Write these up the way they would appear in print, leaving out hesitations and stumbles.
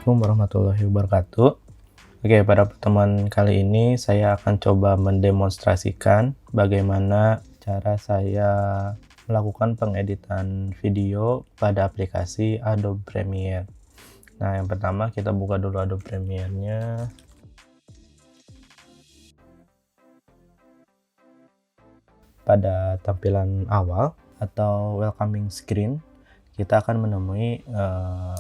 Assalamualaikum warahmatullahi wabarakatuh. Oke, pada pertemuan kali ini saya akan coba mendemonstrasikan bagaimana cara saya melakukan pengeditan video pada aplikasi Adobe Premiere. Nah, yang pertama kita buka dulu Adobe Premiere-nya. Pada tampilan awal atau welcoming screen, kita akan menemui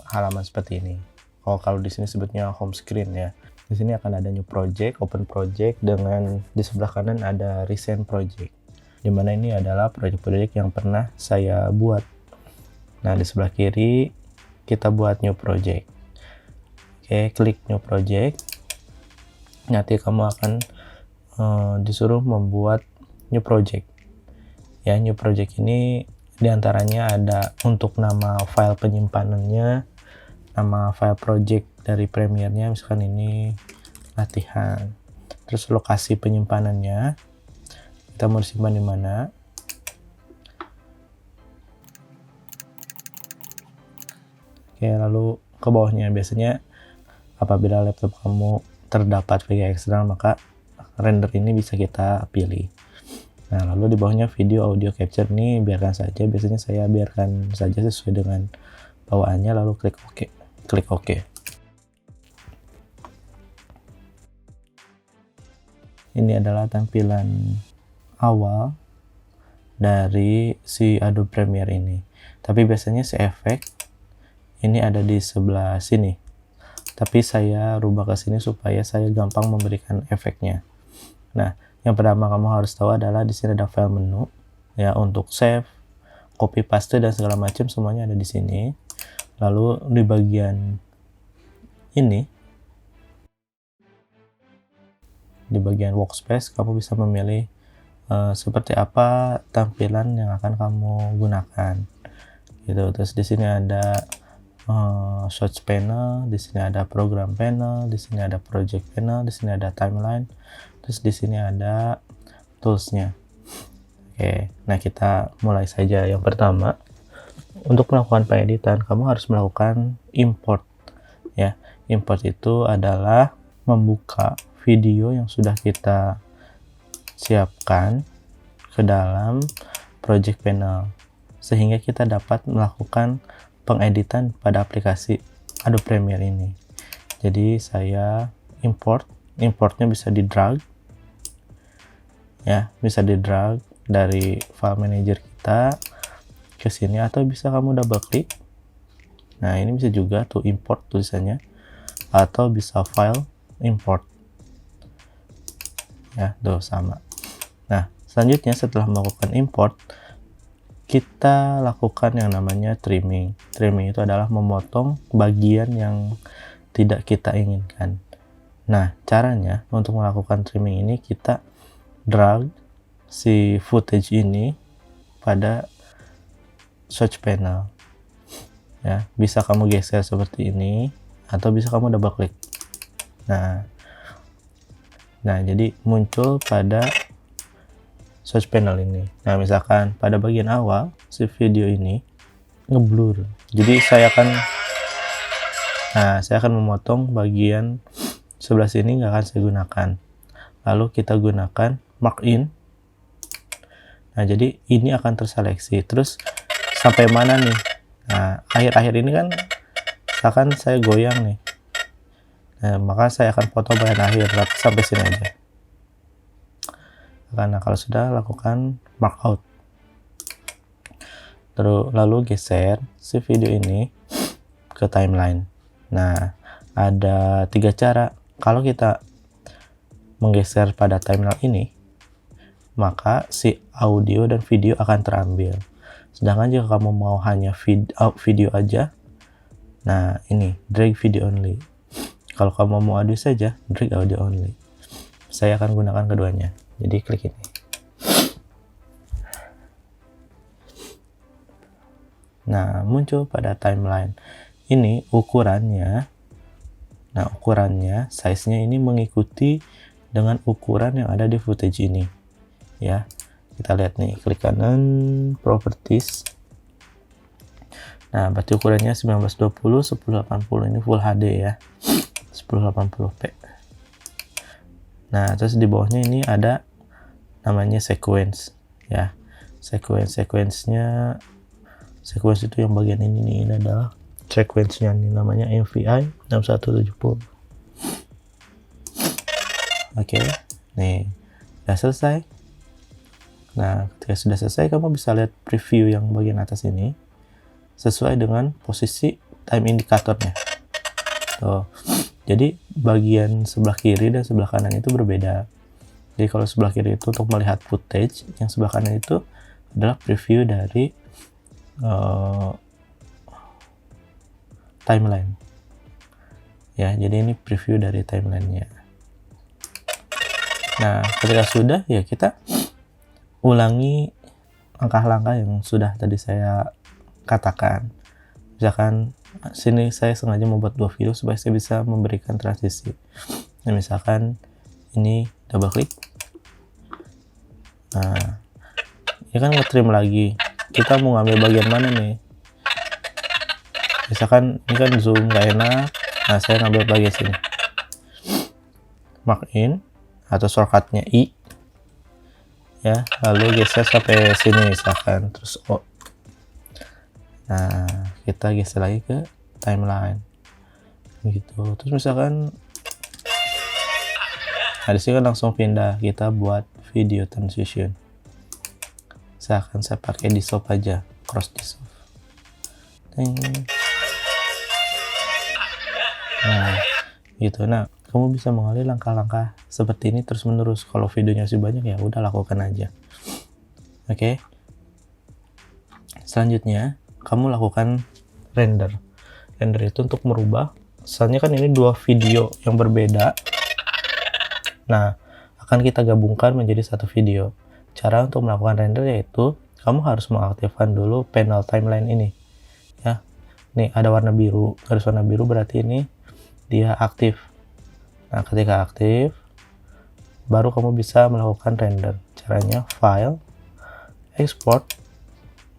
halaman seperti ini. Kalau di sini sebutnya home screen ya. Di sini akan ada new project, open project, dengan di sebelah kanan ada recent project. Dimana ini adalah project-project yang pernah saya buat. Nah, di sebelah kiri kita buat new project. Oke, klik new project. Nanti kamu akan disuruh membuat new project. Ya, new project ini diantaranya ada untuk nama file penyimpanannya, nama file project dari Premiere-nya, misalkan ini latihan. Terus lokasi penyimpanannya, kita mau disimpan di mana. Oke, lalu ke bawahnya biasanya apabila laptop kamu terdapat VGA eksternal, maka render ini bisa kita pilih. Nah, lalu di bawahnya video audio capture ini biarkan saja, biasanya saya biarkan saja sesuai dengan bawaannya, lalu klik OK. Klik OK. Ini adalah tampilan awal dari si Adobe Premiere ini. Tapi biasanya si efek ini ada di sebelah sini. Tapi saya rubah ke sini supaya saya gampang memberikan efeknya. Nah, yang pertama kamu harus tahu adalah di sini ada file menu ya, untuk save, copy paste dan segala macam semuanya ada di sini. Lalu di bagian ini, di bagian workspace, kamu bisa memilih seperti apa tampilan yang akan kamu gunakan. Gitu. Terus di sini ada Search panel, di sini ada program panel, di sini ada project panel, di sini ada timeline, terus di sini ada toolsnya. Oke, nah kita mulai saja. Yang pertama, untuk melakukan pengeditan, kamu harus melakukan import. Ya, import itu adalah membuka video yang sudah kita siapkan ke dalam project panel, sehingga kita dapat melakukan pengeditan pada aplikasi Adobe Premiere ini. Jadi saya importnya bisa di drag, ya, bisa di drag dari file manager kita ke sini, atau bisa kamu double klik. Nah, ini bisa juga tuh import tulisannya, atau bisa file import. Ya, tuh sama. Nah, selanjutnya setelah melakukan import, kita lakukan yang namanya trimming. Trimming itu adalah memotong bagian yang tidak kita inginkan. Nah, caranya untuk melakukan trimming ini, kita drag si footage ini pada search panel. Ya, bisa kamu geser seperti ini, atau bisa kamu double klik. Nah, jadi muncul pada search panel ini. Nah, misalkan pada bagian awal si video ini ngeblur. Jadi saya akan memotong bagian sebelah sini, nggak akan saya gunakan. Lalu kita gunakan mark in. Nah, jadi ini akan terseleksi. Terus sampai mana nih? Nah, akhir-akhir ini kan misalkan saya goyang nih. Nah, maka saya akan foto bagian akhir sampai sini aja. Karena kalau sudah, lakukan mark out. Terus lalu geser si video ini ke timeline. Nah, ada 3 cara. Kalau kita menggeser pada timeline ini, maka si audio dan video akan terambil. Sedangkan jika kamu mau hanya video aja, nah ini drag video only. Kalau kamu mau audio saja, drag audio only. Saya akan gunakan keduanya. Jadi klik ini. Nah, muncul pada timeline. Ini ukurannya. Nah, ukurannya, size-nya ini mengikuti dengan ukuran yang ada di footage ini. Ya, kita lihat nih, klik kanan, properties. Nah, berarti ukurannya 1920 1080, ini full HD ya, 1080p. Nah, terus di bawahnya ini ada namanya sequence ya. Sequence itu yang bagian ini adalah sequence-nya, ini namanya MVI 6170. Oke, nih udah selesai. Nah, ketika sudah selesai, kamu bisa lihat preview yang bagian atas ini sesuai dengan posisi time indikatornya. Tuh. Jadi bagian sebelah kiri dan sebelah kanan itu berbeda. Jadi kalau sebelah kiri itu untuk melihat footage, yang sebelah kanan itu adalah preview dari timeline. Ya, jadi ini preview dari timelinenya. Nah, ketika sudah, ya kita ulangi langkah-langkah yang sudah tadi saya katakan. Misalkan sini saya sengaja membuat 2 video supaya saya bisa memberikan transisi. Nah, misalkan ini double klik. Nah, ini kan nge-trim lagi. Kita mau ngambil bagian mana nih? Misalkan ini kan zoom nggak enak. Nah, saya ngambil bagian sini. Mark in atau shortcutnya I. Ya, lalu geser sampai sini misalkan, terus O. Nah, kita geser lagi ke timeline gitu. Terus misalkan nah di sini kan langsung pindah, kita buat video transition. Misalkan saya pakai dissolve aja, cross dissolve. Nah, gitu. Nah, kamu bisa mengalih langkah-langkah seperti ini terus menerus. Kalau videonya masih banyak, ya udah lakukan aja. Oke. Selanjutnya, kamu lakukan render. Render itu untuk merubah, misalnya kan ini 2 video yang berbeda. Nah, akan kita gabungkan menjadi satu video. Cara untuk melakukan render yaitu kamu harus mengaktifkan dulu panel timeline ini. Ya. Nih ada warna biru, garis warna biru berarti ini dia aktif. Nah, ketika aktif, baru kamu bisa melakukan render. Caranya file, export,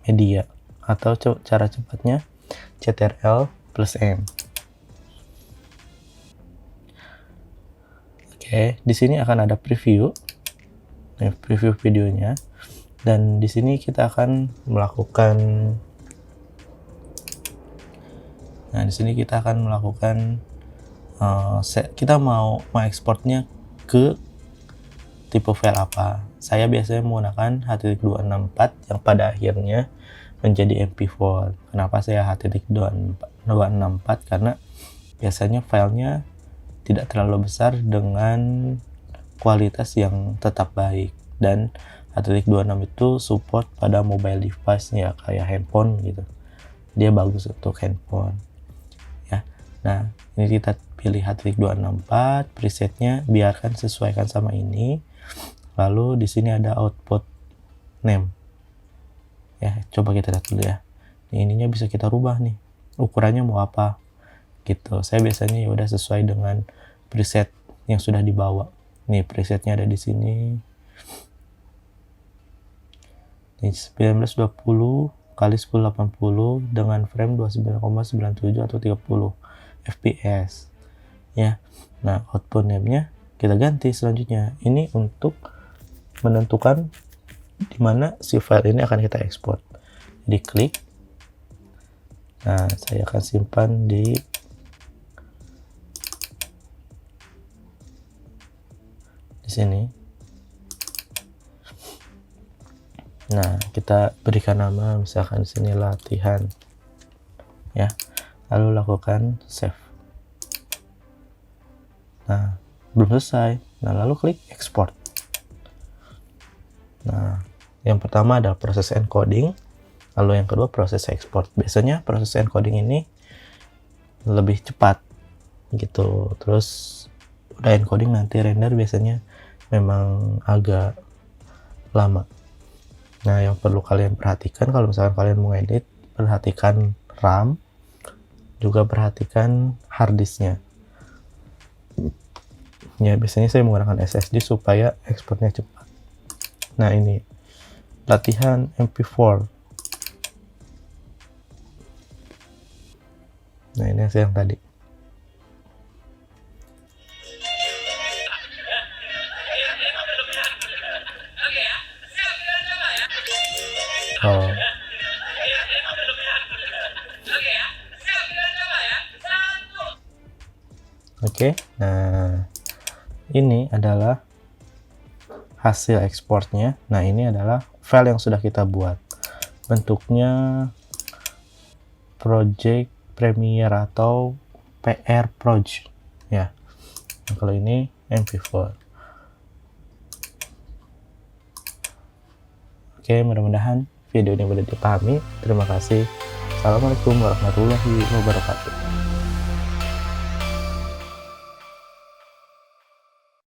media, atau cara cepatnya Ctrl+M. Oke, di sini akan ada preview, preview videonya, dan di sini kita akan melakukan, nah di sini kita akan melakukan, kita mau ekspornya ke tipe file apa. Saya biasanya menggunakan H.264 yang pada akhirnya menjadi MP4. Kenapa saya H.264? Karena biasanya filenya tidak terlalu besar dengan kualitas yang tetap baik, dan H.26 itu support pada mobile device ya, kayak handphone gitu. Dia bagus untuk handphone ya. Nah, ini kita pilih H.264, presetnya biarkan sesuaikan sama ini. Lalu di sini ada output name. Ya, coba kita lihat dulu ya. Ininya bisa kita rubah nih. Ukurannya mau apa? Gitu. Saya biasanya ya udah sesuai dengan preset yang sudah dibawa. Nih presetnya ada di sini. Ini 1920 kali 1080 dengan frame 29,97 atau 30 fps. Ya. Nah, output name-nya kita ganti selanjutnya. Ini untuk menentukan di mana si file ini akan kita ekspor. Jadi klik. Nah, saya akan simpan di sini. Nah, kita berikan nama, misalkan di sini latihan. Ya. Lalu lakukan save. Nah, belum selesai. Nah, lalu klik export. Nah, yang pertama adalah proses encoding, lalu yang kedua proses export. Biasanya proses encoding ini lebih cepat gitu. Terus udah encoding nanti render biasanya memang agak lama. Nah, yang perlu kalian perhatikan kalau misalkan kalian mau edit, perhatikan RAM, juga perhatikan harddisknya. Ya, biasanya saya menggunakan SSD supaya ekspornya cepat. Nah, ini latihan MP4. Nah, ini hasil yang tadi. Oh. Oke, nah ini adalah hasil ekspornya. Nah, ini adalah file yang sudah kita buat. Bentuknya project Premiere atau PR project ya. Nah, kalau ini MP4. Oke, mudah-mudahan video ini mudah dipahami. Terima kasih. Assalamualaikum warahmatullahi wabarakatuh.